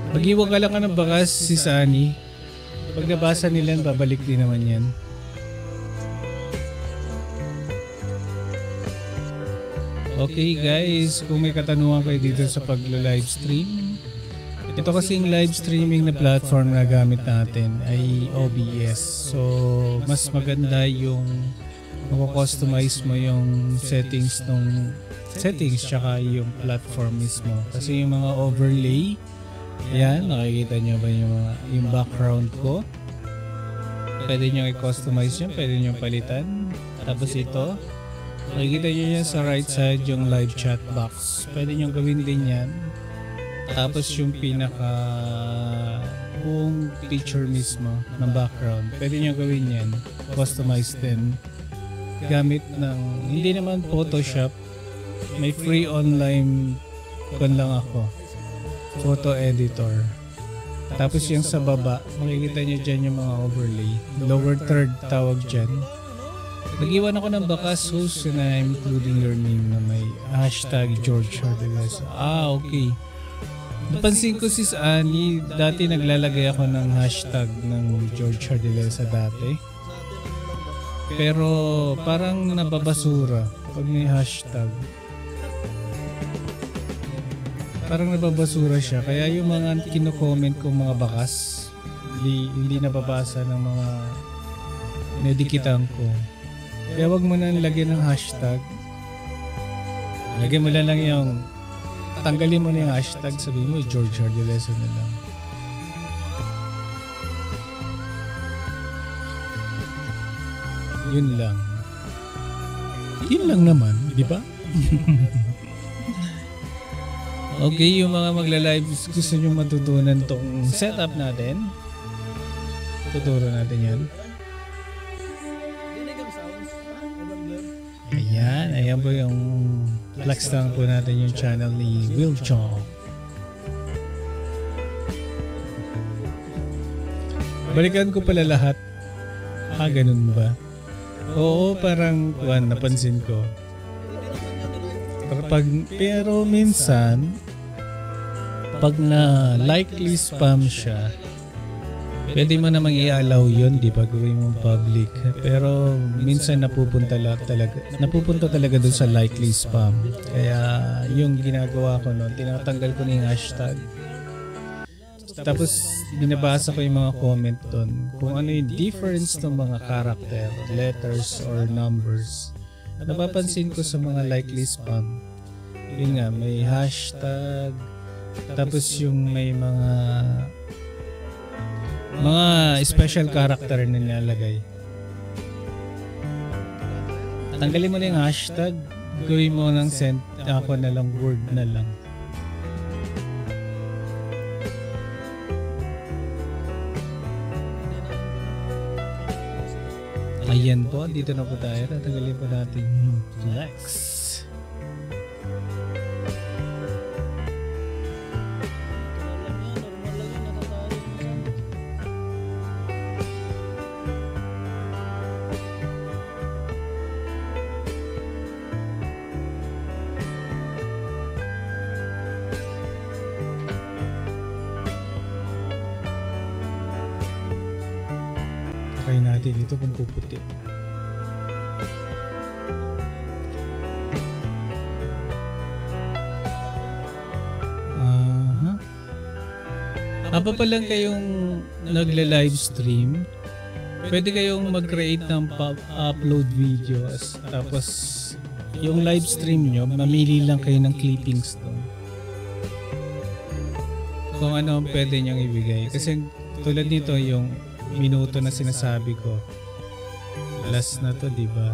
Mag-iwag ka lang ka ng bakas, si Sunny. Pag nabasa nila, babalik din naman yan. Okay guys, kung may katanungan kayo dito sa pagla-livestream, ito kasing live streaming na platform na gamit natin ay OBS. So, mas maganda yung mako-customize mo yung settings tsaka yung platform mismo. Kasi yung mga overlay, yan, nakikita nyo ba yung background ko? Pwede nyo i-customize yun, pwede nyo palitan. Tapos ito, makikita nyo yan sa right side yung live chat box. Pwede nyo gawin din yan. Tapos yung pinaka buong picture mismo ng background, pwede nyo gawin yan. Customize din. Gamit ng, hindi naman Photoshop. May free online kun lang ako. Photo editor. Tapos yung sa baba, makikita nyo dyan yung mga overlay. Lower third tawag dyan. Nag-iwan ako ng bakas host na including your name na may hashtag George Hardelesa. Okay. Napansin ko sis Annie, dati naglalagay ako ng hashtag ng George Hardelesa dati. Pero parang nababasura pag may hashtag. Parang nababasura siya. Kaya yung mga kino-comment kong mga bakas, hindi nababasa ng mga nedikitan ko. Kaya wag mo na lagyan ng hashtag. Lagyan mo lang yung, tanggalin mo na yung hashtag, sabihin mo George Hardelesa na lang. Yun lang. Yun lang naman, di ba? Okay, yung mga magla-live, gusto nyo matutunan tong setup natin. Tuturo natin yan. Ayan po yung flex lang po natin yung channel ni Will Chong. Balikan ko pala lahat. Ganun ba? Oo, parang napansin ko. Pero minsan, pag na likely spam siya, pwede mo namang i-allow yun, di ba? Gawin mo public. Pero minsan napupunta talaga dun sa likely spam. Kaya yung ginagawa ko noon, tinatanggal ko na yung hashtag. Tapos binabasa ko yung mga comment doon kung ano yung difference ng mga character, letters or numbers. Napapansin ko sa mga likely spam, yun nga, may hashtag, tapos yung may mga special character na nilalagay. Tanggalin mo na yung hashtag, gawin mo ng send, ako na lang, word na lang. Ayan po, dito na po tayo. Tatanggalin po natin yung flex. Try natin ito kung puputi. Apa pa lang kayong nagla-live stream, pwede kayong mag-create ng upload videos. Tapos yung live stream nyo, mamili lang kayo ng clippings doon. Kung ano pwede nyong ibigay. Kasi tulad nito yung minuto na sinasabi ko. Last na to, di ba?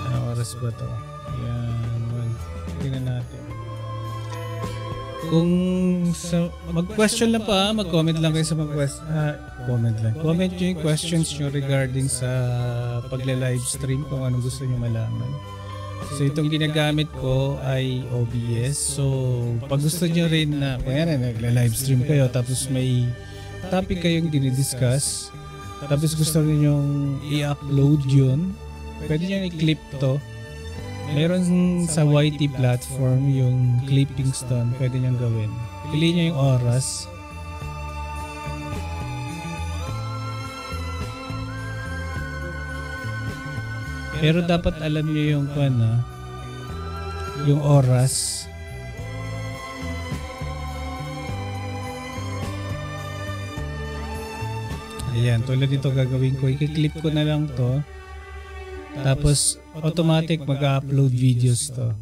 Anong oras ba to? Yan. Tingnan natin. Kung mag-question lang pa, mag-comment lang kayo sa comment lang. Comment nyo yung questions nyo regarding sa pagla-live stream kung anong gusto nyo malaman. So itong ginagamit ko ay OBS. So pag gusto nyo rin na, kaya na nagla-live stream kayo tapos may topic kayong dinidiscuss, tapos gusto niyo i-upload yun, pwede nyo i-clip to. Meron sa YT platform yung clippings doon, pwede nyo gawin. piliin nyo yung oras. Pero dapat alam nyo yung yung oras. Ayan, tulad dito gagawin ko. I-clip ko na lang to. Tapos automatic mag-upload videos to.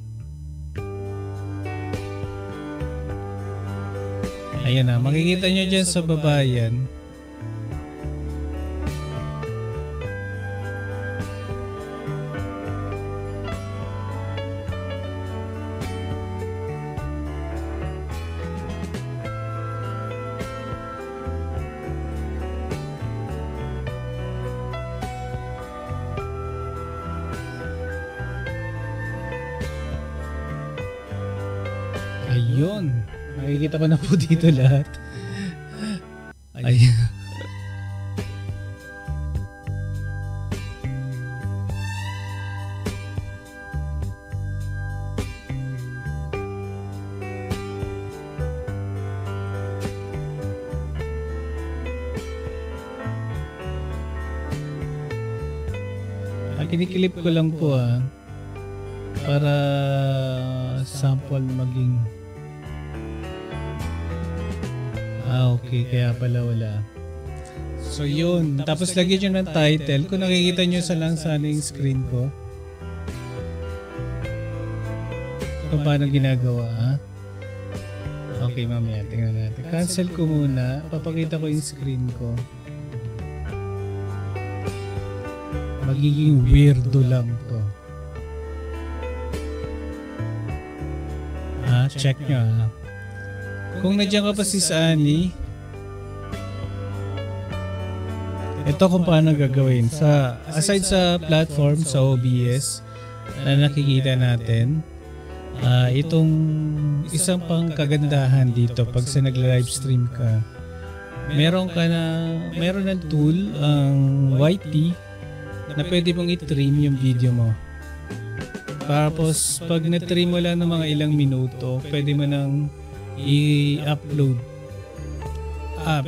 Ayan na, makikita nyo dyan sa baba yan. Ayun. Nakikita ko na po dito lahat. Ayun. Kiniklip ko lang po para sample maging okay, kaya pala wala. So yun, tapos lagyan nyo ng title. Kung nakikita nyo sa langsaning screen ko kung paano ginagawa. Okay, mamaya tingnan natin. Cancel ko muna, papakita ko yung screen ko. Magiging weirdo lang to. Check nyo Kung nandiyan ka pa si Sunny, ito kung paano gagawin. Aside sa platform, sa OBS, na nakikita natin, itong isang pang kagandahan dito pag sa nagla-livestream ka, meron ng tool, ang YT, na pwede mong i-trim yung video mo. Tapos, pag na-trim mo lang ng mga ilang minuto, pwede mo nang i-upload.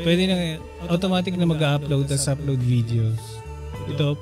Pwede na automatic na mag-upload as upload videos. Ito,